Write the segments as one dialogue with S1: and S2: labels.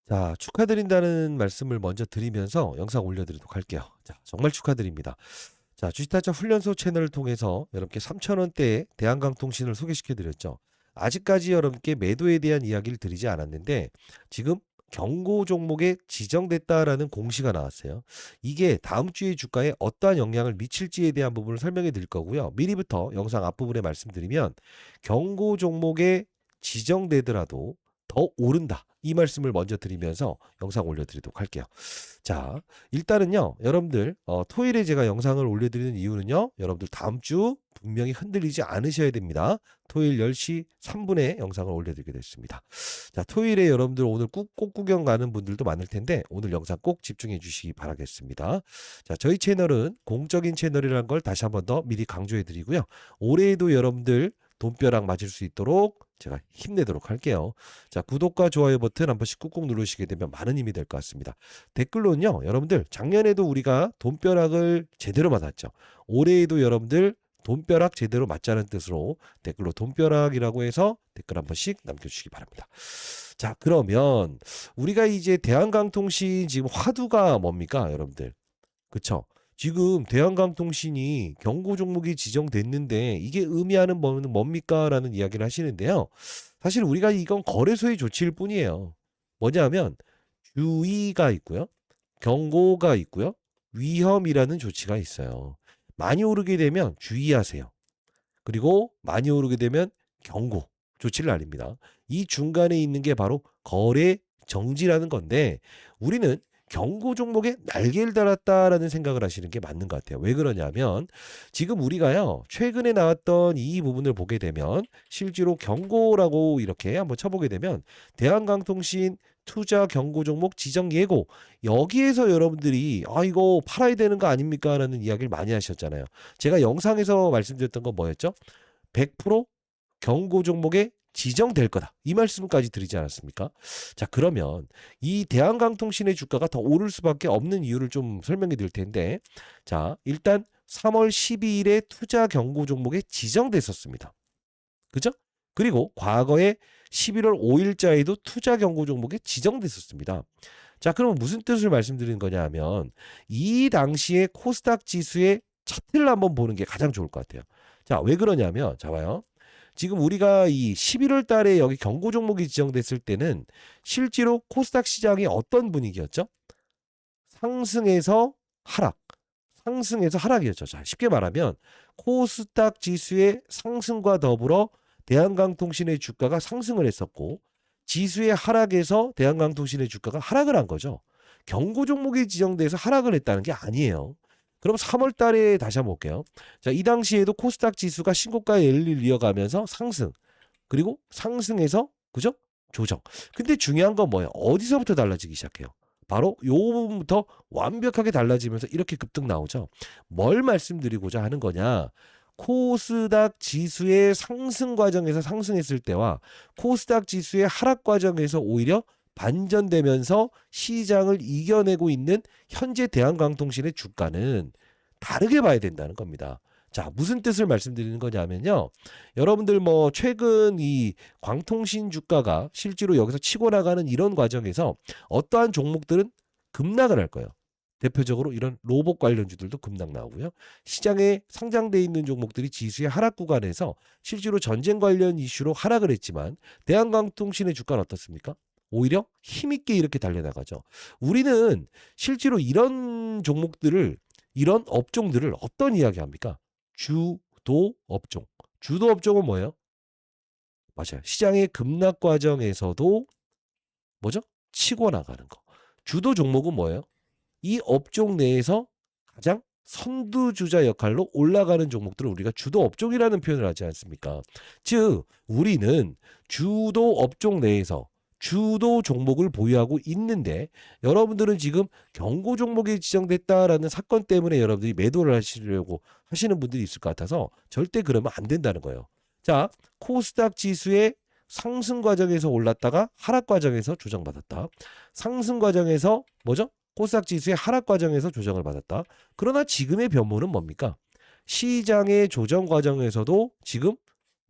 S1: 자, 축하드린다는 말씀을 먼저 드리면서 영상 올려드리도록 할게요. 자, 정말 축하드립니다. 자, 주식타짜 훈련소 채널을 통해서 여러분께 3,000원대의 대한강통신을 소개시켜드렸죠. 아직까지 여러분께 매도에 대한 이야기를 드리지 않았는데 지금 경고 종목에 지정됐다라는 공시가 나왔어요. 이게 다음 주의 주가에 어떠한 영향을 미칠지에 대한 부분을 설명해 드릴 거고요. 미리부터 영상 앞부분에 말씀드리면 경고 종목에 지정되더라도 더 오른다. 이 말씀을 먼저 드리면서 영상 올려드리도록 할게요. 자, 일단은요, 여러분들, 토요일에 제가 영상을 올려드리는 이유는요, 여러분들 다음 주 분명히 흔들리지 않으셔야 됩니다. 토요일 10시 3분에 영상을 올려드리게 됐습니다. 자, 토요일에 여러분들 오늘 꽃 구경 가는 분들도 많을 텐데, 오늘 영상 꼭 집중해 주시기 바라겠습니다. 자, 저희 채널은 공적인 채널이라는 걸 다시 한번 더 미리 강조해 드리고요. 올해에도 여러분들 돈벼락 맞을 수 있도록 제가 힘내도록 할게요. 자, 구독과 좋아요 버튼 한 번씩 꾹꾹 누르시게 되면 많은 힘이 될 것 같습니다. 댓글로는요, 여러분들 작년에도 우리가 돈벼락을 제대로 맞았죠. 올해에도 여러분들 돈벼락 제대로 맞자는 뜻으로 댓글로 돈벼락이라고 해서 댓글 한 번씩 남겨주시기 바랍니다. 자, 그러면 우리가 이제 대한강통신 지금 화두가 뭡니까, 여러분들? 그쵸? 지금 대한강통신이 경고 종목이 지정됐는데 이게 의미하는 바는 뭡니까? 라는 이야기를 하시는데요. 사실 우리가 이건 거래소의 조치일 뿐이에요. 뭐냐면 주의가 있고요. 경고가 있고요. 위험이라는 조치가 있어요. 많이 오르게 되면 주의하세요. 그리고 많이 오르게 되면 경고, 조치를 날립니다. 이 중간에 있는 게 바로 거래 정지라는 건데 우리는 경고 종목에 날개를 달았다라는 생각을 하시는 게 맞는 것 같아요. 왜 그러냐면 지금 우리가요, 최근에 나왔던 이 부분을 보게 되면 실제로 경고라고 이렇게 한번 쳐보게 되면 대한강통신 투자 경고 종목 지정 예고, 여기에서 여러분들이 이거 팔아야 되는 거 아닙니까? 라는 이야기를 많이 하셨잖아요. 제가 영상에서 말씀드렸던 건 뭐였죠? 100% 경고 종목에 지정될 거다. 이 말씀까지 드리지 않았습니까? 자, 그러면 이 대한강통신의 주가가 더 오를 수밖에 없는 이유를 좀 설명해 드릴 텐데, 자, 일단 3월 12일에 투자 경고 종목에 지정됐었습니다. 그죠? 그리고 과거에 11월 5일자에도 투자 경고 종목에 지정됐었습니다. 자, 그러면 무슨 뜻을 말씀드리는 거냐 하면 이 당시에 코스닥 지수의 차트를 한번 보는 게 가장 좋을 것 같아요. 자, 왜 그러냐면 자 봐요. 지금 우리가 이 11월 달에 여기 경고 종목이 지정됐을 때는 실제로 코스닥 시장이 어떤 분위기였죠? 상승에서 하락. 상승에서 하락이었죠. 자, 쉽게 말하면 코스닥 지수의 상승과 더불어 대한강통신의 주가가 상승을 했었고 지수의 하락에서 대한강통신의 주가가 하락을 한 거죠. 경고 종목이 지정돼서 하락을 했다는 게 아니에요. 그럼 3월 달에 다시 한번 볼게요. 자, 이 당시에도 코스닥 지수가 신고가를 이어가면서 상승. 그리고 상승해서 그죠? 조정. 근데 중요한 건 뭐예요? 어디서부터 달라지기 시작해요? 바로 요 부분부터 완벽하게 달라지면서 이렇게 급등 나오죠. 뭘 말씀드리고자 하는 거냐? 코스닥 지수의 상승 과정에서 상승했을 때와 코스닥 지수의 하락 과정에서 오히려 반전되면서 시장을 이겨내고 있는 현재 대한강통신의 주가는 다르게 봐야 된다는 겁니다. 자, 무슨 뜻을 말씀드리는 거냐면요. 여러분들 뭐 최근 이 광통신 주가가 실제로 여기서 치고 나가는 이런 과정에서 어떠한 종목들은 급락을 할 거예요. 대표적으로 이런 로봇 관련주들도 급락 나오고요. 시장에 상장돼 있는 종목들이 지수의 하락 구간에서 실제로 전쟁 관련 이슈로 하락을 했지만 대한강통신의 주가는 어떻습니까? 오히려 힘있게 이렇게 달려나가죠. 우리는 실제로 이런 종목들을 이런 업종들을 어떤 이야기합니까? 주도 업종. 주도 업종은 뭐예요? 맞아요. 시장의 급락 과정에서도 뭐죠? 치고 나가는 거. 주도 종목은 뭐예요? 이 업종 내에서 가장 선두주자 역할로 올라가는 종목들을 우리가 주도 업종이라는 표현을 하지 않습니까? 즉, 우리는 주도 업종 내에서 주도 종목을 보유하고 있는데 여러분들은 지금 경고 종목이 지정됐다라는 사건 때문에 여러분들이 매도를 하시려고 하시는 분들이 있을 것 같아서 절대 그러면 안 된다는 거예요. 자, 코스닥 지수의 상승 과정에서 올랐다가 하락 과정에서 조정받았다. 상승 과정에서 뭐죠? 코스닥 지수의 하락 과정에서 조정을 받았다. 그러나 지금의 변모는 뭡니까? 시장의 조정 과정에서도 지금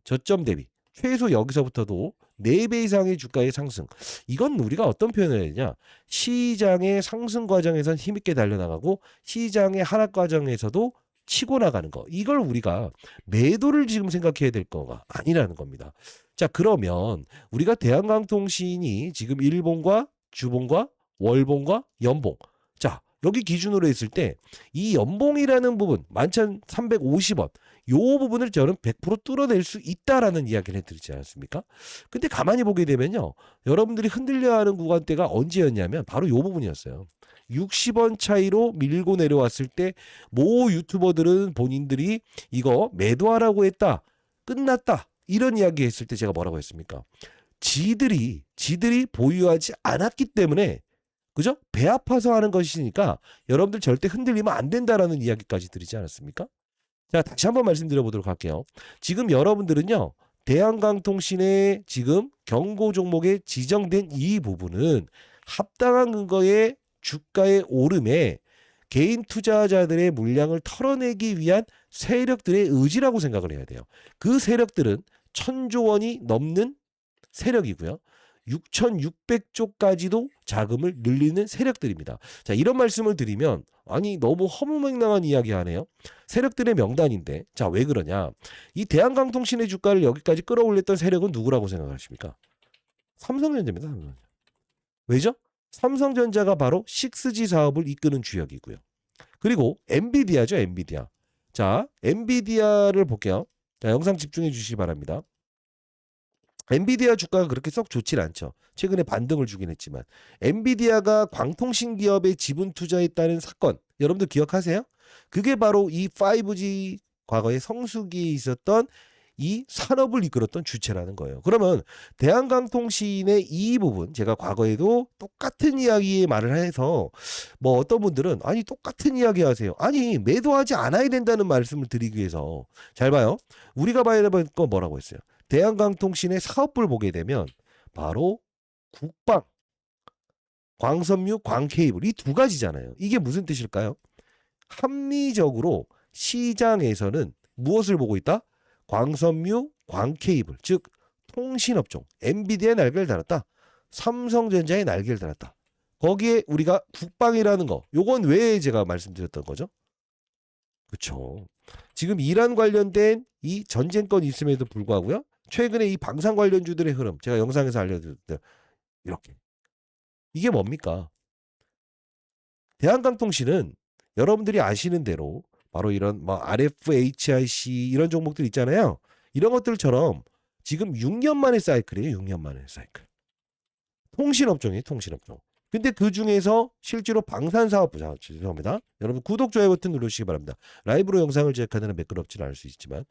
S1: 저점 대비 최소 여기서부터도 4배 이상의 주가의 상승. 이건 우리가 어떤 표현을 해야 되냐? 시장의 상승 과정에선 힘있게 달려나가고 시장의 하락 과정에서도 치고 나가는 거. 이걸 우리가 매도를 지금 생각해야 될 거가 아니라는 겁니다. 자, 그러면 우리가 대한강통신이 지금 일봉과 주봉과 월봉과 연봉. 자, 여기 기준으로 했을 때 이 연봉이라는 부분 11,350원 요 부분을 저는 100% 뚫어낼 수 있다라는 이야기를 해드리지 않았습니까? 근데 가만히 보게 되면요. 여러분들이 흔들려하는 구간대가 언제였냐면 바로 요 부분이었어요. 60원 차이로 밀고 내려왔을 때 모 유튜버들은 본인들이 이거 매도하라고 했다. 끝났다. 이런 이야기 했을 때 제가 뭐라고 했습니까? 지들이 보유하지 않았기 때문에 그죠? 배 아파서 하는 것이니까 여러분들 절대 흔들리면 안 된다라는 이야기까지 드리지 않았습니까? 자, 다시 한번 말씀드려 보도록 할게요. 지금 여러분들은요. 대한강통신의 지금 경고 종목에 지정된 이 부분은 합당한 근거의 주가의 오름에 개인 투자자들의 물량을 털어내기 위한 세력들의 의지라고 생각을 해야 돼요. 그 세력들은 1,000조 원이 넘는 세력이고요. 6,600조까지도 자금을 늘리는 세력들입니다. 자, 이런 말씀을 드리면 아니 너무 허무맹랑한 이야기 하네요. 세력들의 명단인데 자, 왜 그러냐? 이 대한강통신의 주가를 여기까지 끌어올렸던 세력은 누구라고 생각하십니까? 삼성전자입니다. 삼성전자. 왜죠? 삼성전자가 바로 6G 사업을 이끄는 주역이고요. 그리고 엔비디아죠, 엔비디아. 자, 엔비디아를 볼게요. 자, 영상 집중해 주시기 바랍니다. 엔비디아 주가가 그렇게 썩 좋진 않죠. 최근에 반등을 주긴 했지만 엔비디아가 광통신 기업에 지분 투자했다는 사건 여러분들 기억하세요? 그게 바로 이 5G 과거에 성수기에 있었던 이 산업을 이끌었던 주체라는 거예요. 그러면 대한강통신의 이 부분 제가 과거에도 똑같은 이야기의 말을 해서 뭐 어떤 분들은 아니 똑같은 이야기 하세요. 아니 매도하지 않아야 된다는 말씀을 드리기 위해서 잘 봐요. 우리가 봐야 될 건 뭐라고 했어요. 대한강통신의 사업부를 보게 되면 바로 국방, 광섬유, 광케이블 이 두 가지잖아요. 이게 무슨 뜻일까요? 합리적으로 시장에서는 무엇을 보고 있다? 광섬유, 광케이블 즉 통신업종 엔비디아의 날개를 달았다. 삼성전자의 날개를 달았다. 거기에 우리가 국방이라는 거 요건 왜 제가 말씀드렸던 거죠? 그렇죠. 지금 이란 관련된 이 전쟁권이 있음에도 불구하고요. 최근에 이 방산 관련주들의 흐름 제가 영상에서 알려드렸는데 이렇게 이게 뭡니까? 대한강통신은 여러분들이 아시는 대로 바로 이런 뭐 RFHIC 이런 종목들 있잖아요. 이런 것들처럼 지금 6년 만의 사이클이에요. 6년 만의 사이클. 통신업종이에요. 통신업종. 근데 그 중에서 실제로 방산사업부 죄송합니다. 여러분 구독, 좋아요 버튼 누르시기 바랍니다. 라이브로 영상을 제작하는 매끄럽지는 않을 수 있지만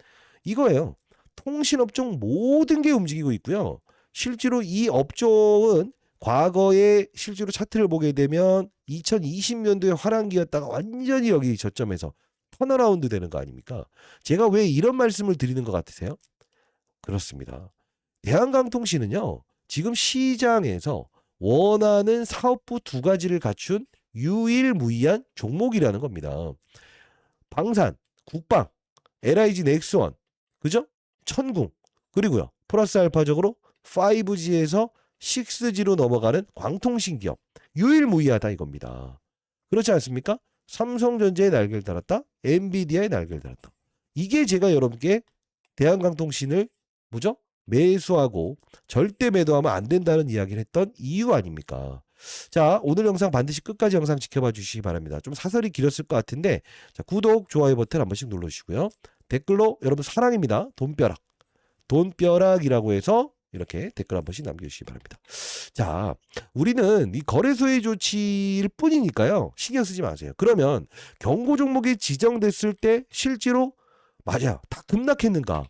S1: 이거예요. 통신업종 모든 게 움직이고 있고요. 실제로 이 업종은 과거에 실제로 차트를 보게 되면 2020년도에 화랑기였다가 완전히 여기 저점에서 턴어라운드 되는 거 아닙니까? 제가 왜 이런 말씀을 드리는 것 같으세요? 그렇습니다. 대한강통신은요. 지금 시장에서 원하는 사업부 두 가지를 갖춘 유일무이한 종목이라는 겁니다. 방산, 국방, LIG 넥스원, 그죠? 천궁, 그리고요. 플러스 알파적으로 5G에서 6G로 넘어가는 광통신 기업. 유일무이하다 이겁니다. 그렇지 않습니까? 삼성전자의 날개를 달았다. 엔비디아의 날개를 달았다. 이게 제가 여러분께 대한강통신을 뭐죠? 매수하고 절대 매도하면 안 된다는 이야기를 했던 이유 아닙니까? 자, 오늘 영상 반드시 끝까지 영상 지켜봐 주시기 바랍니다. 좀 사설이 길었을 것 같은데 자, 구독, 좋아요 버튼 한 번씩 눌러주시고요. 댓글로 여러분 사랑입니다. 돈벼락. 돈벼락이라고 해서 이렇게 댓글 한 번씩 남겨주시기 바랍니다. 자, 우리는 이 거래소의 조치일 뿐이니까요. 신경 쓰지 마세요. 그러면 경고 종목이 지정됐을 때 실제로 맞아요. 다 급락했는가?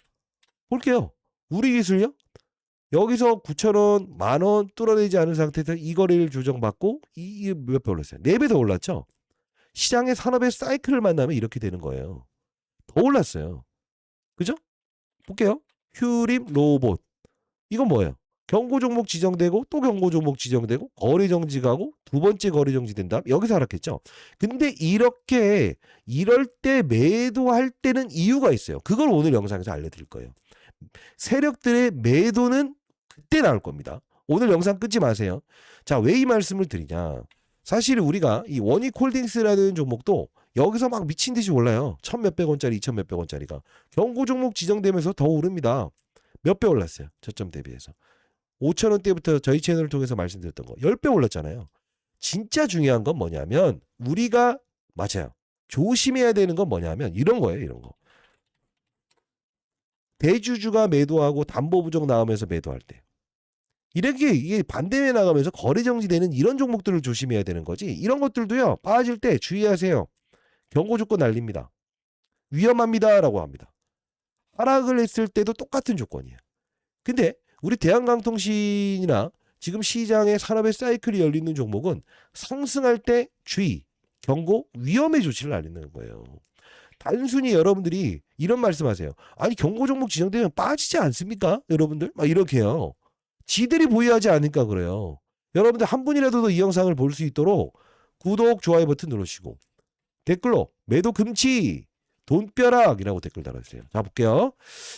S1: 볼게요. 우리 기술요? 여기서 9,000원, 10,000원 뚫어내지 않은 상태에서 이 거래를 조정받고 이 몇 배 올랐어요? 4배 더 올랐죠? 시장의 산업의 사이클을 만나면 이렇게 되는 거예요. 더 올랐어요. 그죠? 볼게요. 휴림 로봇. 이건 뭐예요? 경고 종목 지정되고 또 경고 종목 지정되고 거래 정지가고 두 번째 거래 정지된 다음 여기서 하락했죠. 근데 이렇게 이럴 때 매도할 때는 이유가 있어요. 그걸 오늘 영상에서 알려드릴 거예요. 세력들의 매도는 그때 나올 겁니다. 오늘 영상 끊지 마세요. 자, 왜 이 말씀을 드리냐. 사실 우리가 이 원익홀딩스라는 종목도 여기서 막 미친 듯이 올라요. 1,000몇백 원짜리, 2,000몇백 원짜리가. 경고 종목 지정되면서 더 오릅니다. 몇 배 올랐어요. 저점 대비해서. 5,000원대부터 저희 채널을 통해서 말씀드렸던 거 10배 올랐잖아요. 진짜 중요한 건 뭐냐면 우리가 맞아요. 조심해야 되는 건 뭐냐면 이런 거예요. 이런 거. 대주주가 매도하고 담보 부족 나오면서 매도할 때. 이렇게 이게 반대에 나가면서 거래 정지되는 이런 종목들을 조심해야 되는 거지. 이런 것들도요. 빠질 때 주의하세요. 경고 조건 날립니다. 위험합니다라고 합니다. 하락을 했을 때도 똑같은 조건이에요. 근데 우리 대한강통신이나 지금 시장의 산업의 사이클이 열리는 종목은 상승할 때 주의, 경고, 위험의 조치를 알리는 거예요. 단순히 여러분들이 이런 말씀하세요. 아니 경고 종목 지정되면 빠지지 않습니까? 여러분들 막 이렇게 해요. 지들이 보유하지 않으니까 그래요. 여러분들 한 분이라도 더 이 영상을 볼 수 있도록 구독, 좋아요 버튼 누르시고 댓글로 매도 금치, 돈벼락이라고 댓글 달아주세요. 자 볼게요.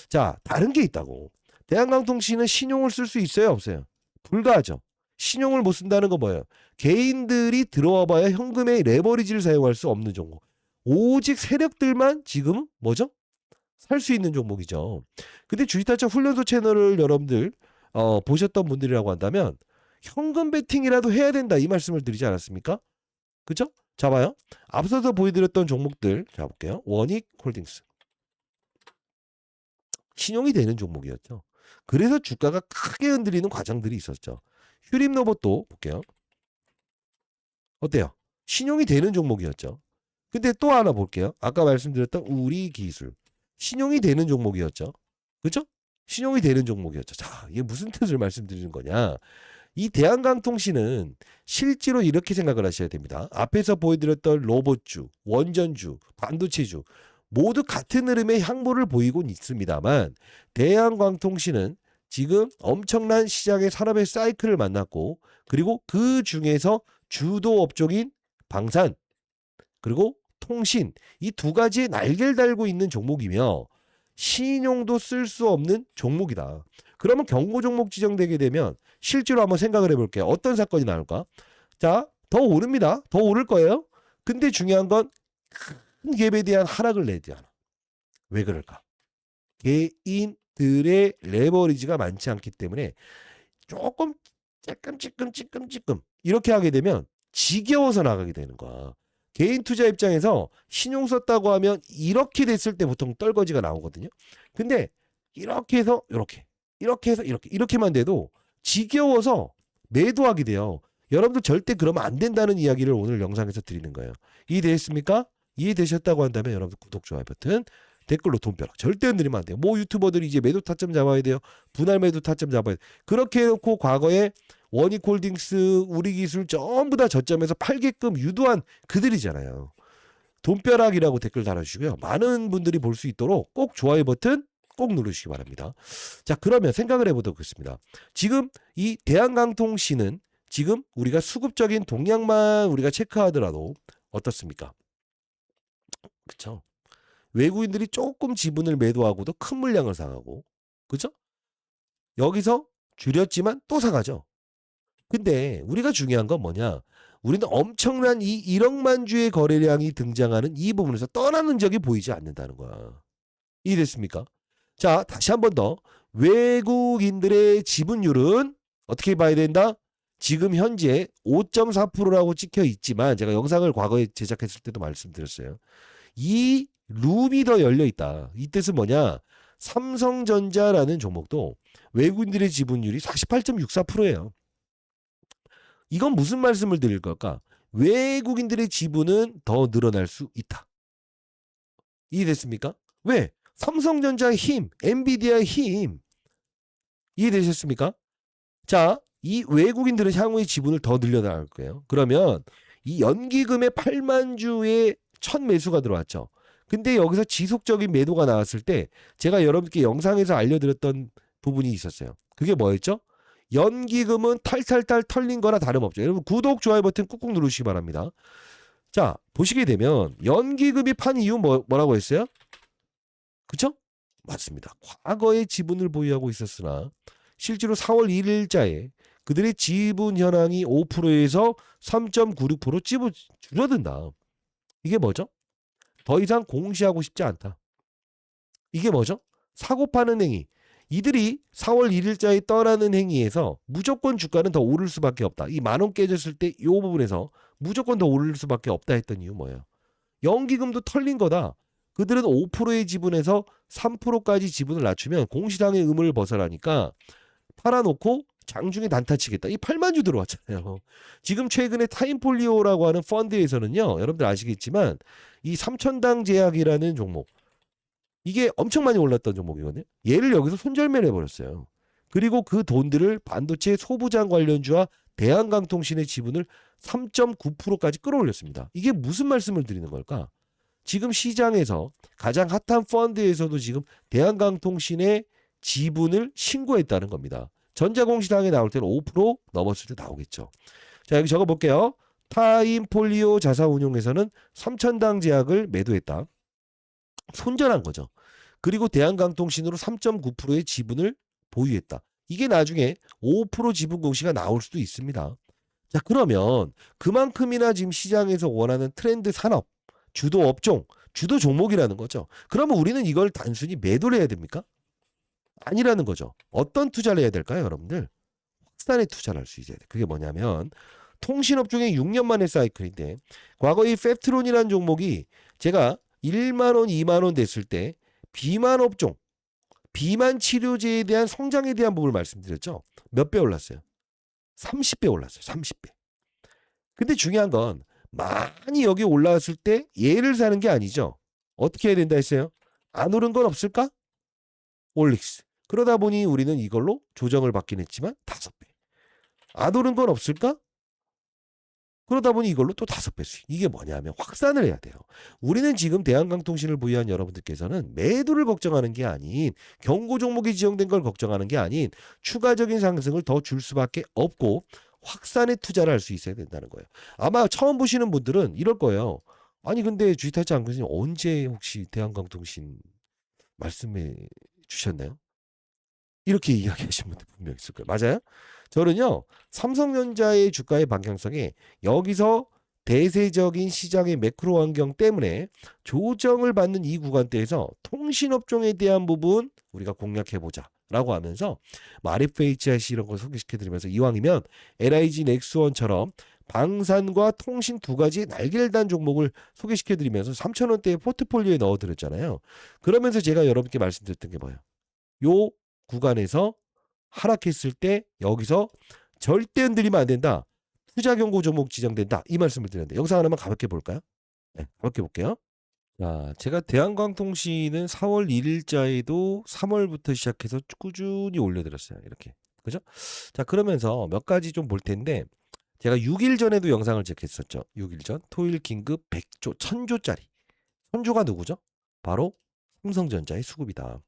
S1: 자 다른 게 있다고. 대한강통신은 신용을 쓸 수 있어요 없어요? 불가하죠. 신용을 못 쓴다는 건 뭐예요? 개인들이 들어와 봐야 현금의 레버리지를 사용할 수 없는 종목. 오직 세력들만 지금 뭐죠? 살 수 있는 종목이죠. 근데 주식타짜 훈련소 채널을 여러분들 보셨던 분들이라고 한다면 현금 베팅이라도 해야 된다 이 말씀을 드리지 않았습니까? 그죠? 자 봐요. 앞서서 보여드렸던 종목들 자 볼게요. 원익홀딩스. 신용이 되는 종목이었죠. 그래서 주가가 크게 흔들리는 과정들이 있었죠. 휴림로봇도 볼게요. 어때요? 신용이 되는 종목이었죠. 근데 또 하나 볼게요. 아까 말씀드렸던 우리기술. 신용이 되는 종목이었죠. 그죠? 신용이 되는 종목이었죠. 자, 이게 무슨 뜻을 말씀드리는 거냐. 이 대한강통신은 실제로 이렇게 생각을 하셔야 됩니다. 앞에서 보여드렸던 로봇주, 원전주, 반도체주 모두 같은 흐름의 향보를 보이고 있습니다만 대한광통신은 지금 엄청난 시장의 산업의 사이클을 만났고 그리고 그 중에서 주도 업종인 방산 그리고 통신 이 두 가지에 날개를 달고 있는 종목이며 신용도 쓸 수 없는 종목이다. 그러면 경고 종목 지정되게 되면 실제로 한번 생각을 해볼게요. 어떤 사건이 나올까? 자, 더 오릅니다. 더 오를 거예요. 근데 중요한 건 큰 갭에 대한 하락을 내지 않아. 왜 그럴까? 개인들의 레버리지가 많지 않기 때문에 조금 찔끔찔끔 이렇게 하게 되면 지겨워서 나가게 되는 거야. 개인 투자 입장에서 신용 썼다고 하면 이렇게 됐을 때 보통 떨거지가 나오거든요. 근데 이렇게 해서 이렇게 해서 이렇게만 돼도 지겨워서 매도하게 돼요. 여러분들 절대 그러면 안 된다는 이야기를 오늘 영상에서 드리는 거예요. 이해되셨습니까? 이해되셨다고 한다면 여러분들 구독, 좋아요 버튼, 댓글로 돈벼락 절대 흔들리면 안 돼요. 뭐 유튜버들이 이제 매도 타점 잡아야 돼요. 분할 매도 타점 잡아야 돼요. 그렇게 해놓고 과거에 원익홀딩스, 우리기술 전부 다 저점에서 팔게끔 유도한 그들이잖아요. 돈벼락이라고 댓글 달아주시고요. 많은 분들이 볼 수 있도록 꼭 좋아요 버튼 꼭 누르시기 바랍니다. 자 그러면 생각을 해보도록 하겠습니다. 지금 이 대한강통신은 지금 우리가 수급적인 동향만 우리가 체크하더라도 어떻습니까? 그쵸? 외국인들이 조금 지분을 매도하고도 큰 물량을 사가고 그죠? 여기서 줄였지만 또 사가죠. 근데 우리가 중요한 건 뭐냐? 우리는 엄청난 이 1억만 주의 거래량이 등장하는 이 부분에서 떠나는 적이 보이지 않는다는 거야. 이해됐습니까? 자, 다시 한 번 더. 외국인들의 지분율은 어떻게 봐야 된다? 지금 현재 5.4%라고 찍혀 있지만 제가 영상을 과거에 제작했을 때도 말씀드렸어요. 이 룸이 더 열려 있다. 이 뜻은 뭐냐? 삼성전자라는 종목도 외국인들의 지분율이 48.64%예요. 이건 무슨 말씀을 드릴 걸까? 외국인들의 지분은 더 늘어날 수 있다. 이해됐습니까? 왜? 삼성전자의 힘, 엔비디아의 힘. 이해되셨습니까? 자, 이 외국인들은 향후의 지분을 더 늘려나갈 거예요. 그러면 이 연기금의 8만 주의 첫 매수가 들어왔죠. 근데 여기서 지속적인 매도가 나왔을 때 제가 여러분께 영상에서 알려드렸던 부분이 있었어요. 그게 뭐였죠? 연기금은 탈탈탈 털린 거나 다름없죠. 여러분 구독, 좋아요 버튼 꾹꾹 누르시기 바랍니다. 자, 보시게 되면 연기금이 판 이유 뭐라고 했어요? 그쵸? 맞습니다. 과거에 지분을 보유하고 있었으나 실제로 4월 1일자에 그들의 지분 현황이 5%에서 3.96% 줄어든다. 이게 뭐죠? 더 이상 공시하고 싶지 않다. 이게 뭐죠? 사고 파는 행위. 이들이 4월 1일자에 떠나는 행위에서 무조건 주가는 더 오를 수밖에 없다. 이 10,000원 깨졌을 때 이 부분에서 무조건 더 오를 수밖에 없다 했던 이유 뭐예요? 연기금도 털린 거다. 그들은 5%의 지분에서 3%까지 지분을 낮추면 공시당의 의무를 벗어나니까 팔아놓고 장중에 단타치겠다. 이 8만 주 들어왔잖아요. 지금 최근에 타임폴리오라고 하는 펀드에서는요. 여러분들 아시겠지만 이 삼천당 제약이라는 종목 이게 엄청 많이 올랐던 종목이거든요. 얘를 여기서 손절매를 해버렸어요. 그리고 그 돈들을 반도체 소부장 관련주와 대한강통신의 지분을 3.9%까지 끌어올렸습니다. 이게 무슨 말씀을 드리는 걸까? 지금 시장에서 가장 핫한 펀드에서도 지금 대한강통신의 지분을 신고했다는 겁니다. 전자공시당에 나올 때는 5% 넘었을 때 나오겠죠. 자, 여기 적어볼게요. 타임폴리오 자사운용에서는 삼천당 제약을 매도했다. 손절한 거죠. 그리고 대한강통신으로 3.9%의 지분을 보유했다. 이게 나중에 5% 지분 공시가 나올 수도 있습니다. 자, 그러면 그만큼이나 지금 시장에서 원하는 트렌드 산업, 주도 업종, 주도 종목이라는 거죠. 그러면 우리는 이걸 단순히 매도를 해야 됩니까? 아니라는 거죠. 어떤 투자를 해야 될까요, 여러분들? 확산에 투자를 할 수 있어야 돼. 그게 뭐냐면 통신업종의 6년 만의 사이클인데 과거 이 펩트론이라는 종목이 제가 1만 원, 2만 원 됐을 때 비만 업종, 비만 치료제에 대한 성장에 대한 부분을 말씀드렸죠. 몇 배 올랐어요? 30배 올랐어요. 30배. 근데 중요한 건 많이 여기 올라왔을 때 얘를 사는 게 아니죠. 어떻게 해야 된다 했어요? 안 오른 건 없을까? 올릭스. 그러다 보니 우리는 이걸로 조정을 받긴 했지만 5배. 안 오른 건 없을까? 그러다 보니 이걸로 또 5배 수익. 이게 뭐냐면 확산을 해야 돼요. 우리는 지금 대한강통신을 보유한 여러분들께서는 매도를 걱정하는 게 아닌 경고 종목이 지정된 걸 걱정하는 게 아닌 추가적인 상승을 더 줄 수밖에 없고 확산에 투자를 할 수 있어야 된다는 거예요. 아마 처음 보시는 분들은 이럴 거예요. 아니 근데 주식타짜 안교수님 언제 혹시 대한강통신 말씀해 주셨나요? 이렇게 이야기하신 분들 분명 있을 거예요. 맞아요? 저는요. 삼성전자의 주가의 방향성에 여기서 대세적인 시장의 매크로 환경 때문에 조정을 받는 이 구간대에서 통신업종에 대한 부분 우리가 공략해보자 라고 하면서 RFHIC 이런 걸 소개시켜드리면서 이왕이면 LIG 넥스원처럼 방산과 통신 두 가지 날개를 단 종목을 소개시켜드리면서 3,000원대의 포트폴리오에 넣어드렸잖아요. 그러면서 제가 여러분께 말씀드렸던 게 뭐예요? 요 구간에서 하락했을 때 여기서 절대 흔들리면 안 된다. 투자 경고 종목 지정된다. 이 말씀을 드렸는데 영상 하나만 가볍게 볼까요? 네, 가볍게 볼게요. 자, 제가 대한광통신은 4월 1일자에도 3월부터 시작해서 꾸준히 올려드렸어요. 이렇게. 그죠? 자, 그러면서 몇 가지 좀 볼 텐데 제가 6일 전에도 영상을 제작했었죠. 6일 전 토일 긴급 100조, 1000조짜리. 선조가 누구죠? 바로 삼성전자의 수급이다.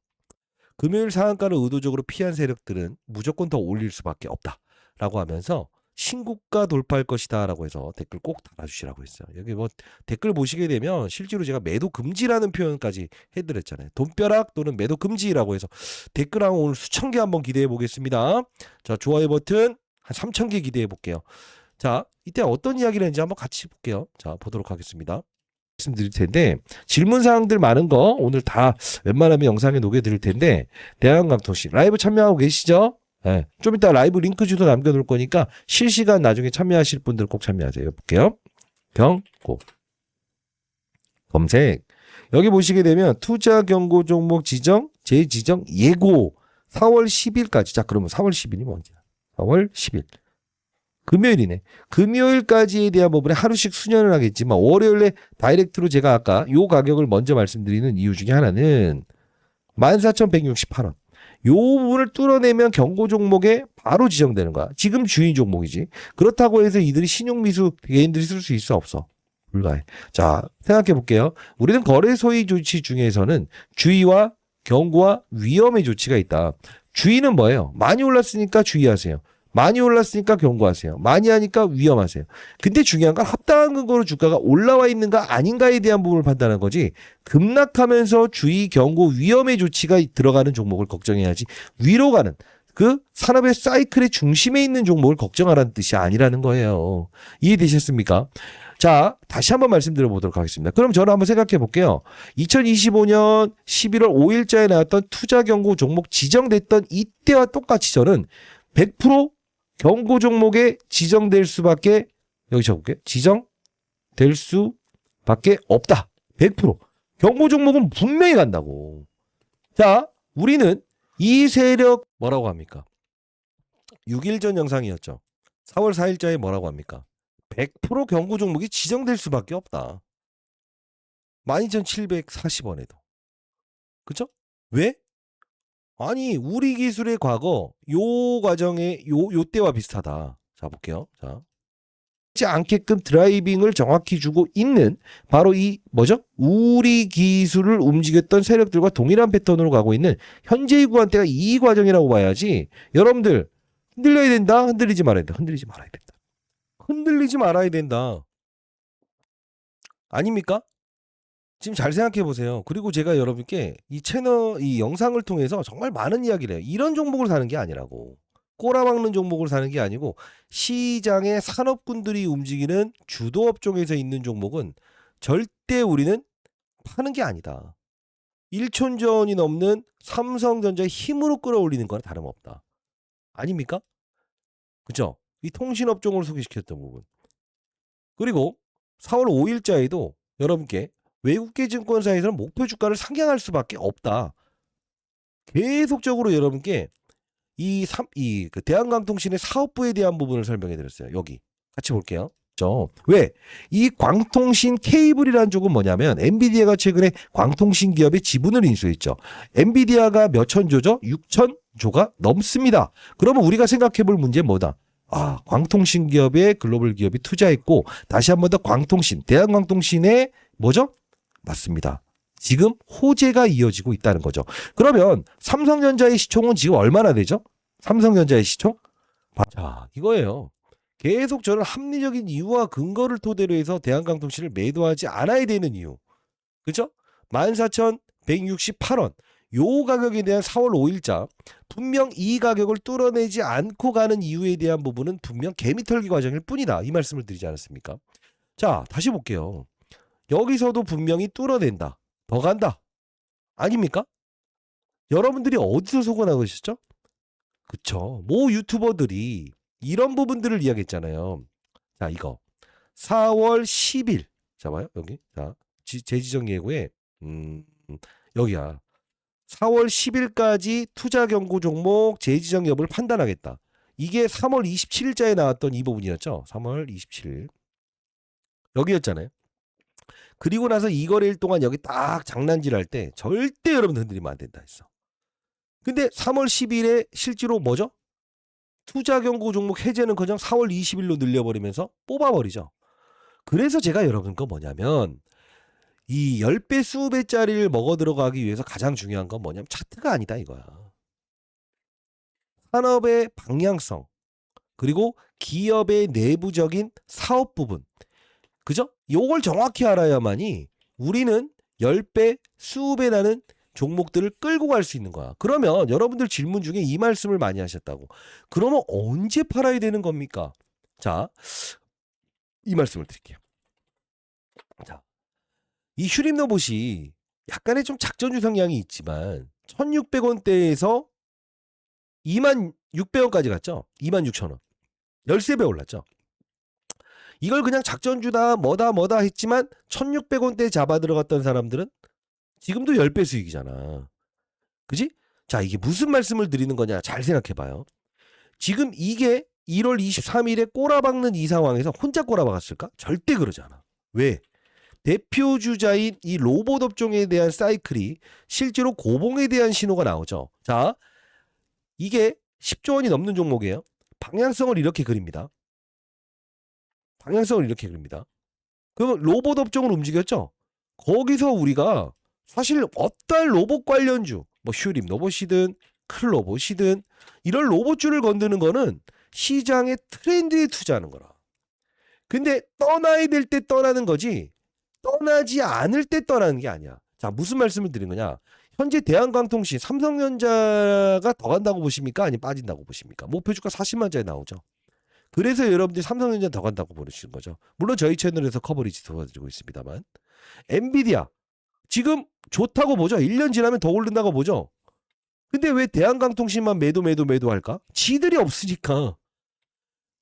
S1: 금요일 상한가를 의도적으로 피한 세력들은 무조건 더 올릴 수밖에 없다라고 하면서 신고가 돌파할 것이다라고 해서 댓글 꼭 달아주시라고 했어요. 여기 뭐 댓글 보시게 되면 실제로 제가 매도 금지라는 표현까지 해드렸잖아요. 돈벼락 또는 매도 금지라고 해서 댓글 한 오늘 수천 개 한번 기대해 보겠습니다. 자, 좋아요 버튼 한 3,000개 기대해 볼게요. 자, 이때 어떤 이야기를 했는지 한번 같이 볼게요. 자, 보도록 하겠습니다. 말씀드릴 텐데 질문 사항들 많은 거 오늘 다 웬만하면 영상에 녹여드릴 텐데 대한강통신 라이브 참여하고 계시죠? 네. 좀 이따 라이브 링크 주소 남겨놓을 거니까 실시간 나중에 참여하실 분들 꼭 참여하세요. 볼게요. 경고 검색 여기 보시게 되면 투자 경고 종목 지정 재지정 예고 4월 10일까지 자 그러면 4월 10일이 뭔지 4월 10일 금요일이네. 금요일까지에 대한 부분에 하루씩 수년을 하겠지만 월요일에 다이렉트로 제가 아까 요 가격을 먼저 말씀드리는 이유 중에 하나는 14,168원. 요 부분을 뚫어내면 경고 종목에 바로 지정되는 거야. 지금 주인 종목이지. 그렇다고 해서 이들이 신용미수 개인들이 쓸 수 있어 없어? 불가해. 자 생각해 볼게요. 우리는 거래소의 조치 중에서는 주의와 경고와 위험의 조치가 있다. 주의는 뭐예요? 많이 올랐으니까 주의하세요. 많이 올랐으니까 경고하세요. 많이 하니까 위험하세요. 근데 중요한 건 합당한 근거로 주가가 올라와 있는가 아닌가에 대한 부분을 판단하는 거지 급락하면서 주의, 경고, 위험의 조치가 들어가는 종목을 걱정해야지 위로 가는 그 산업의 사이클의 중심에 있는 종목을 걱정하라는 뜻이 아니라는 거예요. 이해되셨습니까? 자, 다시 한번 말씀드려 보도록 하겠습니다. 그럼 저는 한번 생각해 볼게요. 2025년 11월 5일자에 나왔던 투자 경고 종목 지정됐던 이때와 똑같이 저는 100% 경고 종목에 지정될 수밖에, 여기 적을게요. 지정될 수밖에 없다. 100%. 경고 종목은 분명히 간다고. 자, 우리는 이 세력 뭐라고 합니까? 6일 전 영상이었죠. 4월 4일자에 뭐라고 합니까? 100% 경고 종목이 지정될 수밖에 없다. 12,740원에도. 그쵸? 왜? 아니, 우리 기술의 과거 요 과정의 요 때와 비슷하다. 자, 볼게요. 자. 하지 않게끔 드라이빙을 정확히 주고 있는 바로 이 뭐죠? 우리 기술을 움직였던 세력들과 동일한 패턴으로 가고 있는 현재의 구간대가 이 과정이라고 봐야지. 여러분들 흔들려야 된다. 흔들리지 말아야 된다. 흔들리지 말아야 된다. 흔들리지 말아야 된다. 아닙니까? 지금 잘 생각해 보세요. 그리고 제가 여러분께 이 채널, 이 영상을 통해서 정말 많은 이야기를 해요. 이런 종목을 사는 게 아니라고. 꼬라박는 종목을 사는 게 아니고 시장의 산업군들이 움직이는 주도 업종에서 있는 종목은 절대 우리는 파는 게 아니다. 1촌 원이 넘는 삼성전자의 힘으로 끌어올리는 거나 다름없다. 아닙니까? 그죠? 이 통신업종을 소개시켰던 부분. 그리고 4월 5일자에도 여러분께 외국계 증권사에서는 목표 주가를 상향할 수밖에 없다. 계속적으로 여러분께 그 대한광통신의 사업부에 대한 부분을 설명해 드렸어요. 여기 같이 볼게요. 왜? 이 광통신 케이블이라는 쪽은 뭐냐면 엔비디아가 최근에 광통신 기업의 지분을 인수했죠. 엔비디아가 몇 천조죠? 6천조가 넘습니다. 그러면 우리가 생각해 볼 문제는 뭐다? 아, 광통신 기업에 글로벌 기업이 투자했고 다시 한 번 더 광통신, 대한광통신에 뭐죠? 맞습니다. 지금 호재가 이어지고 있다는 거죠. 그러면 삼성전자의 시총은 지금 얼마나 되죠? 삼성전자의 시총? 자, 이거예요. 계속 저는 합리적인 이유와 근거를 토대로 해서 대한광통신을 매도하지 않아야 되는 이유. 그죠? 14,168원. 요 가격에 대한 4월 5일자 분명 이 가격을 뚫어내지 않고 가는 이유에 대한 부분은 분명 개미털기 과정일 뿐이다. 이 말씀을 드리지 않았습니까? 자, 다시 볼게요. 여기서도 분명히 뚫어낸다. 더 간다. 아닙니까? 여러분들이 어디서 속아나고 계셨죠? 그쵸. 모 유튜버들이 이런 부분들을 이야기했잖아요. 자, 이거 4월 10일. 자, 봐요. 여기. 자, 재지정 예고에 여기야. 4월 10일까지 투자 경고 종목 재지정 여부를 판단하겠다. 이게 3월 27일자에 나왔던 이 부분이었죠. 3월 27일. 여기였잖아요. 그리고 나서 이 거래일 동안 여기 딱 장난질 할 때 절대 여러분 흔들리면 안 된다 했어. 근데 3월 10일에 실제로 뭐죠? 투자 경고 종목 해제는커녕 4월 20일로 늘려버리면서 뽑아버리죠. 그래서 제가 여러분 거 뭐냐면 이 10배, 20배짜리를 먹어 들어가기 위해서 가장 중요한 건 뭐냐면 차트가 아니다 이거야. 산업의 방향성 그리고 기업의 내부적인 사업 부분. 그죠? 요걸 정확히 알아야만이 우리는 10배, 20배 나는 종목들을 끌고 갈 수 있는 거야. 그러면 여러분들 질문 중에 이 말씀을 많이 하셨다고. 그러면 언제 팔아야 되는 겁니까? 자, 이 말씀을 드릴게요. 자, 이 휴림 로봇이 약간의 좀 작전주 성향이 있지만 1,600원대에서 26,000원까지 갔죠. 26,000원. 13배 올랐죠. 이걸 그냥 작전주다 뭐다 했지만 1,600원대 잡아 들어갔던 사람들은 지금도 10배 수익이잖아. 그지? 자, 이게 무슨 말씀을 드리는 거냐 잘 생각해봐요. 지금 이게 1월 23일에 꼬라박는 이 상황에서 혼자 꼬라박았을까? 절대 그러지 않아. 왜? 대표 주자인 이 로봇 업종에 대한 사이클이 실제로 고봉에 대한 신호가 나오죠. 자, 이게 10조 원이 넘는 종목이에요. 방향성을 이렇게 그립니다. 방향성을 이렇게 그립니다. 그러면 로봇 업종을 움직였죠. 거기서 우리가 사실 어떤 로봇 관련주, 뭐 휴림 로봇이든 클 로봇이든 이런 로봇주를 건드는 거는 시장의 트렌드에 투자하는 거라. 근데 떠나야 될 때 떠나는 거지 떠나지 않을 때 떠나는 게 아니야. 자, 무슨 말씀을 드린 거냐. 현재 대한광통신, 삼성전자가 더 간다고 보십니까? 아니면 빠진다고 보십니까? 목표 주가 40만짜리 나오죠. 그래서 여러분들이 삼성전자 더 간다고 보시는 거죠. 물론 저희 채널에서 커버리지 도와드리고 있습니다만. 엔비디아 지금 좋다고 보죠. 1년 지나면 더 오른다고 보죠. 근데 왜 대한강통신만 매도 할까? 지들이 없으니까.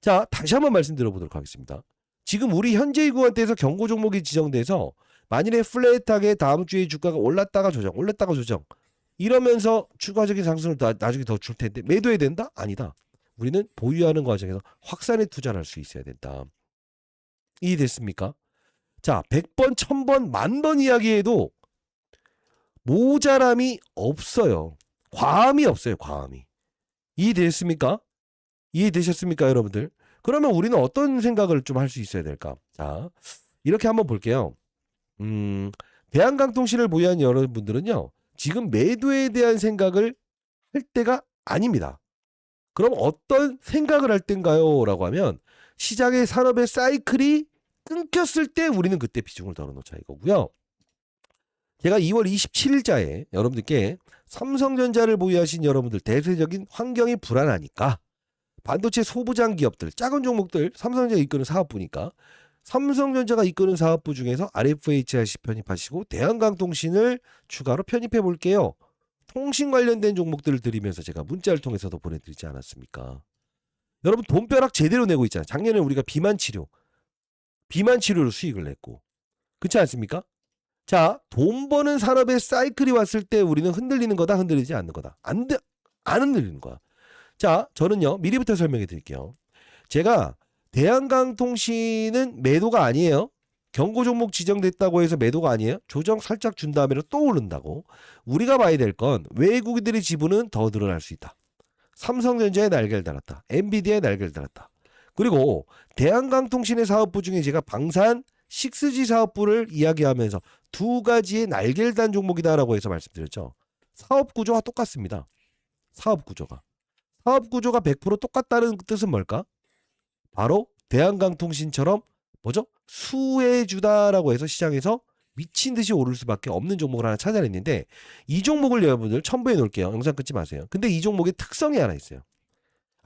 S1: 자, 다시 한번 말씀드려보도록 하겠습니다. 지금 우리 현재 구간대에서 경고 종목이 지정돼서 만일에 플랫하게 다음 주에 주가가 올랐다가 조정 이러면서 추가적인 상승을 나중에 더 줄 텐데 매도해야 된다? 아니다. 우리는 보유하는 과정에서 확산에 투자를 할 수 있어야 된다. 이해됐습니까? 자, 100번, 1000번, 10,000번 이야기해도 모자람이 없어요. 과함이 없어요. 과함이. 이해됐습니까? 이해되셨습니까, 여러분들? 그러면 우리는 어떤 생각을 좀 할 수 있어야 될까? 자, 이렇게 한번 볼게요. 대한강통신을 보유한 여러분들은요, 지금 매도에 대한 생각을 할 때가 아닙니다. 그럼 어떤 생각을 할 땐가요? 라고 하면 시장의 산업의 사이클이 끊겼을 때 우리는 그때 비중을 덜어놓자 이거고요. 제가 2월 27일자에 여러분들께 삼성전자를 보유하신 여러분들 대세적인 환경이 불안하니까 반도체 소부장 기업들, 작은 종목들 삼성전자가 이끄는 사업부니까 삼성전자가 이끄는 사업부 중에서 RFHIC 편입하시고 대한강통신을 추가로 편입해 볼게요. 통신 관련된 종목들을 드리면서 제가 문자를 통해서도 보내드리지 않았습니까? 여러분 돈벼락 제대로 내고 있잖아요. 작년에 우리가 비만 치료로 수익을 냈고 그렇지 않습니까? 자, 돈 버는 산업의 사이클이 왔을 때 우리는 흔들리는 거다, 흔들리지 않는 거다. 안 흔들리는 거야. 자, 저는요, 미리부터 설명해 드릴게요. 제가 대한강통신은 매도가 아니에요. 경고 종목 지정됐다고 해서 매도가 아니에요. 조정 살짝 준 다음에 또 오른다고. 우리가 봐야 될 건 외국인들의 지분은 더 늘어날 수 있다. 삼성전자에 날개를 달았다. 엔비디아에 날개를 달았다. 그리고 대한강통신의 사업부 중에 제가 방산 6G 사업부를 이야기하면서 두 가지의 날개를 단 종목이다라고 해서 말씀드렸죠. 사업 구조와 똑같습니다. 사업 구조가 100% 똑같다는 뜻은 뭘까? 바로 대한강통신처럼 뭐죠? 수혜주다라고 해서 시장에서 미친 듯이 오를 수밖에 없는 종목을 하나 찾아냈는데 이 종목을 여러분들 첨부해 놓을게요. 영상 끊지 마세요. 근데 이 종목의 특성이 하나 있어요.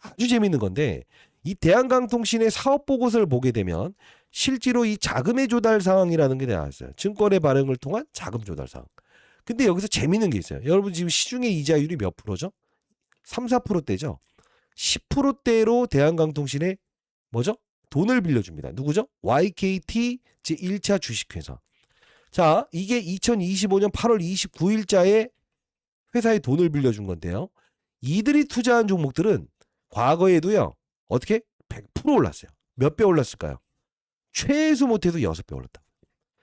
S1: 아주 재밌는 건데 이 대한강통신의 사업 보고서를 보게 되면 실제로 이 자금의 조달 상황이라는 게 나왔어요. 증권의 발행을 통한 자금 조달 상황. 근데 여기서 재밌는 게 있어요. 여러분 지금 시중의 이자율이 몇 프로죠? 3, 4%대죠. 10%대로 대한강통신에 뭐죠? 돈을 빌려줍니다. 누구죠? YKT 제1차 주식회사. 자, 이게 2025년 8월 29일자에 회사에 돈을 빌려준 건데요. 이들이 투자한 종목들은 과거에도요. 어떻게? 100% 올랐어요. 몇 배 올랐을까요? 최소 못해도 6배 올랐다.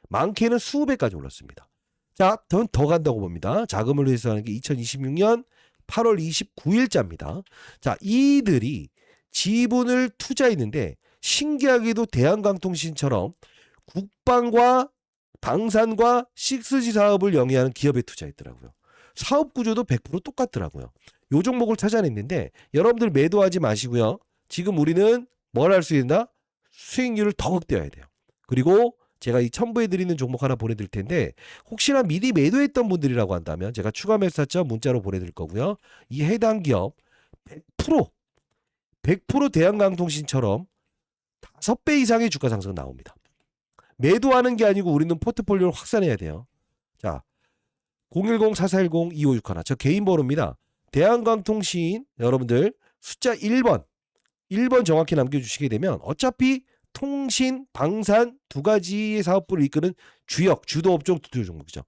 S1: 많게는 수배까지 올랐습니다. 자, 더 간다고 봅니다. 자금을 회수하는 게 2026년 8월 29일자입니다. 자, 이들이 지분을 투자했는데 신기하게도 대한강통신처럼 국방과 방산과 6G 사업을 영위하는 기업에 투자했더라고요. 사업 구조도 100% 똑같더라고요. 요 종목을 찾아냈는데 여러분들 매도하지 마시고요. 지금 우리는 뭘 할 수 있나? 수익률을 더 극대화해야 돼요. 그리고 제가 이 첨부해드리는 종목 하나 보내드릴 텐데 혹시나 미리 매도했던 분들이라고 한다면 제가 추가 매수하점 문자로 보내드릴 거고요. 이 해당 기업 100% 대한강통신처럼 5배 이상의 주가 상승은 나옵니다. 매도하는 게 아니고 우리는 포트폴리오를 확산해야 돼요. 자, 010-4410-2561 저 개인 번호입니다. 대한강통신 여러분들 숫자 1번 정확히 남겨주시게 되면 어차피 통신, 방산 두 가지의 사업부를 이끄는 주도 업종 두두 종목이죠.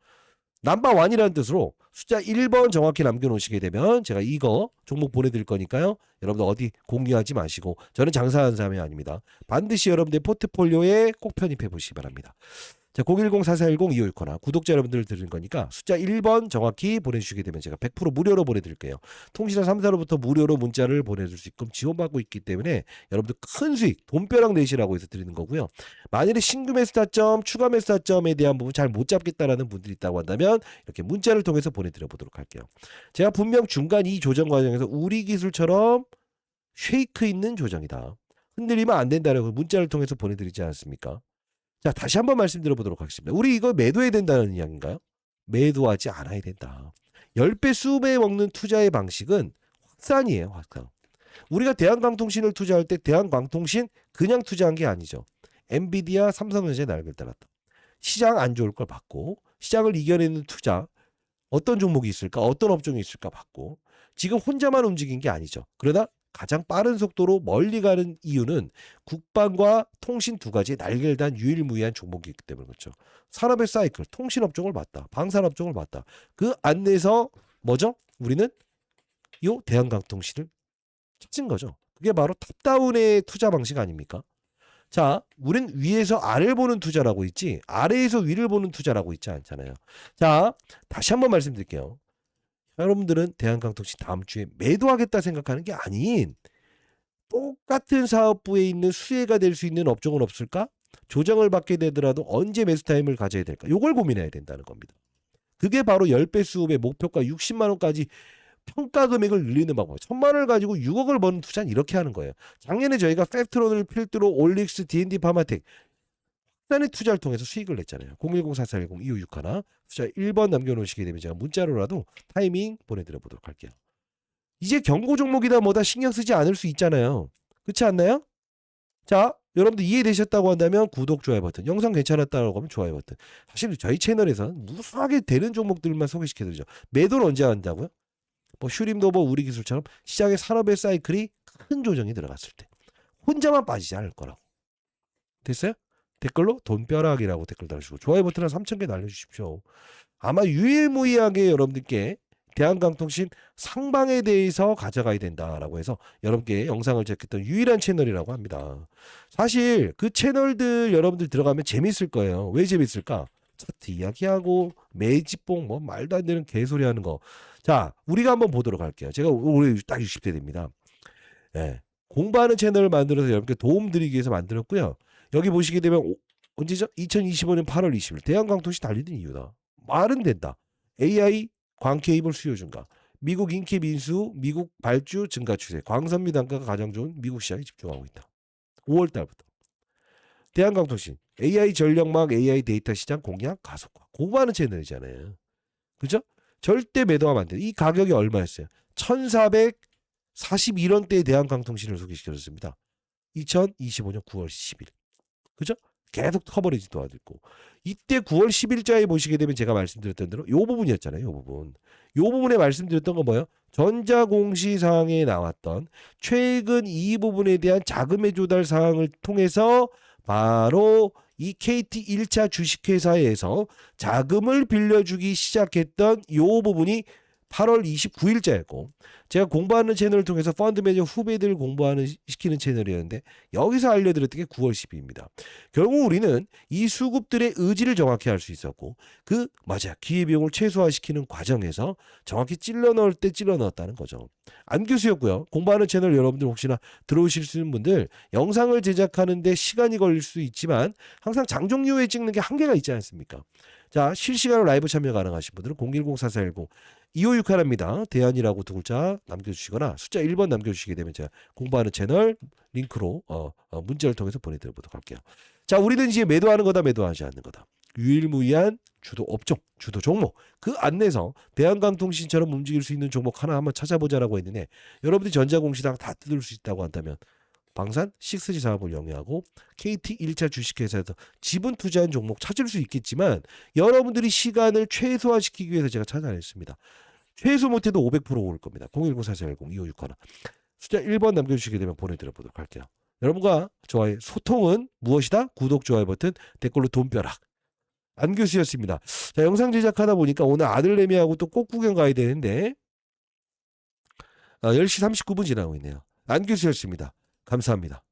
S1: 넘버원이라는 뜻으로 숫자 1번 정확히 남겨놓으시게 되면 제가 이거 종목 보내드릴 거니까요. 여러분들 어디 공유하지 마시고 저는 장사하는 사람이 아닙니다. 반드시 여러분들 포트폴리오에 꼭 편입해 보시기 바랍니다. 자, 010-4410-2561 구독자 여러분들 드리는 거니까 숫자 1번 정확히 보내주시게 되면 제가 100% 무료로 보내드릴게요. 통신사 3사로부터 무료로 문자를 보내줄 수 있게끔 지원받고 있기 때문에 여러분들 큰 수익 돈벼락 내시라고 해서 드리는 거고요. 만일에 신규 매수타점, 추가 매수타점에 대한 부분 잘 못 잡겠다라는 분들이 있다고 한다면 이렇게 문자를 통해서 보내드려 보도록 할게요. 제가 분명 중간 이 조정 과정에서 우리 기술처럼 쉐이크 있는 조정이다. 흔들리면 안 된다라고 문자를 통해서 보내드리지 않았습니까? 자, 다시 한번 말씀드려 보도록 하겠습니다. 우리 이거 매도해야 된다는 이야기인가요? 매도하지 않아야 된다. 10배, 20배 먹는 투자의 방식은 확산이에요. 확산. 우리가 대한광통신을 투자할 때 대한광통신 그냥 투자한 게 아니죠. 엔비디아, 삼성전자의 날개를 달았다. 시장 안 좋을 걸 봤고 시장을 이겨내는 투자 어떤 종목이 있을까? 어떤 업종이 있을까 봤고 지금 혼자만 움직인 게 아니죠. 그러나 가장 빠른 속도로 멀리 가는 이유는 국방과 통신 두 가지의 날개를 단 유일무이한 종목이 있기 때문에 그렇죠. 산업의 사이클, 통신업종을 봤다. 방산업종을 봤다. 그 안내에서 뭐죠? 우리는 요 대한강통신을 찾은 거죠. 그게 바로 탑다운의 투자 방식 아닙니까? 자, 우린 위에서 아래를 보는 투자라고 있지 아래에서 위를 보는 투자라고 있지 않잖아요. 자, 다시 한번 말씀드릴게요. 여러분들은 대한강통신 다음 주에 매도하겠다 생각하는 게 아닌 똑같은 사업부에 있는 수혜가 될 수 있는 업종은 없을까? 조정을 받게 되더라도 언제 매수 타임을 가져야 될까? 요걸 고민해야 된다는 겁니다. 그게 바로 10배 수업의 목표가 60만 원까지 평가 금액을 늘리는 방법. 1000만 원을 가지고 6억을 버는 투자는 이렇게 하는 거예요. 작년에 저희가 팩트론을 필두로 올릭스, D&D 파마텍 확산의 투자를 통해서 수익을 냈잖아요. 010-4410-2561 숫자 1번 남겨놓으시게 되면 제가 문자로라도 타이밍 보내드려 보도록 할게요. 이제 경고 종목이다 뭐다 신경 쓰지 않을 수 있잖아요. 그렇지 않나요? 자, 여러분들 이해되셨다고 한다면 구독, 좋아요 버튼. 영상 괜찮았다고 하면 좋아요 버튼. 사실 저희 채널에서는 무수하게 되는 종목들만 소개시켜드리죠. 매도는 언제 한다고요? 뭐 슈림도버 우리기술처럼 시장의 산업의 사이클이 큰 조정이 들어갔을 때 혼자만 빠지지 않을 거라고. 됐어요? 댓글로 돈벼락이라고 댓글 달아주시고 좋아요 버튼 한 3,000개 날려주십시오. 아마 유일무이하게 여러분들께 대한강통신 상방에 대해서 가져가야 된다라고 해서 여러분께 영상을 제작했던 유일한 채널이라고 합니다. 사실 그 채널들 여러분들 들어가면 재밌을 거예요. 왜 재밌을까? 차트 이야기하고 매집봉 뭐 말도 안 되는 개소리 하는 거. 자, 우리가 한번 보도록 할게요. 제가 올해 딱 60대 됩니다. 예. 공부하는 채널을 만들어서 여러분께 도움 드리기 위해서 만들었고요. 여기 보시게 되면 언제죠? 2025년 8월 20일 대한광통신 달리는 이유다. 말은 된다. AI 광케이블 수요 증가. 미국 인기 민수, 미국 발주 증가 추세. 광선미 단가가 가장 좋은 미국 시장에 집중하고 있다. 5월 달부터. 대한광통신 AI 전력망 AI 데이터 시장 공략 가속화. 공부하는 채널이잖아요. 그죠? 절대 매도하면 안 돼. 이 가격이 얼마였어요? 1441원대의 대한광통신을 소개시켜줬습니다. 2025년 9월 10일. 그죠? 계속 커버리지 도와드리고 이때 9월 10일자에 보시게 되면 제가 말씀드렸던 대로 요 부분이었잖아요. 요 부분. 요 부분에 말씀드렸던 건 뭐예요? 전자공시사항에 나왔던 최근 이 부분에 대한 자금의 조달 사항을 통해서 바로 이 KT 1차 주식회사에서 자금을 빌려주기 시작했던 요 부분이 8월 29일자였고 제가 공부하는 채널을 통해서 펀드 매니저 후배들 공부하는 시키는 채널이었는데 여기서 알려드렸던 게 9월 10일입니다. 결국 우리는 이 수급들의 의지를 정확히 할 수 있었고 그 맞아 기회비용을 최소화시키는 과정에서 정확히 찔러 넣을 때 찔러 넣었다는 거죠. 안 교수였고요. 공부하는 채널 여러분들 혹시나 들어오실 수 있는 분들 영상을 제작하는데 시간이 걸릴 수 있지만 항상 장종료에 찍는 게 한계가 있지 않습니까? 자, 실시간으로 라이브 참여 가능하신 분들은 010-4410 2561입니다. 대안이라고 두 글자 남겨주시거나 숫자 1번 남겨주시게 되면 제가 공부하는 채널 링크로 문자를 통해서 보내드리도록 할게요. 자, 우리는 이제 매도하는 거다 매도하지 않는 거다. 유일무이한 주도 업종, 주도 종목 그 안내서 대한강통신처럼 움직일 수 있는 종목 하나 한번 찾아보자라고 했는데 여러분들이 전자공시당 다 뜯을 수 있다고 한다면 방산, 식스지 사업을 영위하고 KT 1차 주식회사에서 지분 투자한 종목 찾을 수 있겠지만 여러분들이 시간을 최소화시키기 위해서 제가 찾아냈습니다. 최소 못해도 500% 오를 겁니다. 010-4410-2561 숫자 1번 남겨주시게 되면 보내드려 보도록 할게요. 여러분과 저와의 소통은 무엇이다? 구독, 좋아요 버튼, 댓글로 돈벼락. 안교수였습니다. 자, 영상 제작하다 보니까 오늘 아들내미하고 또 꽃구경 가야 되는데 10시 39분 지나고 있네요. 안교수였습니다. 감사합니다.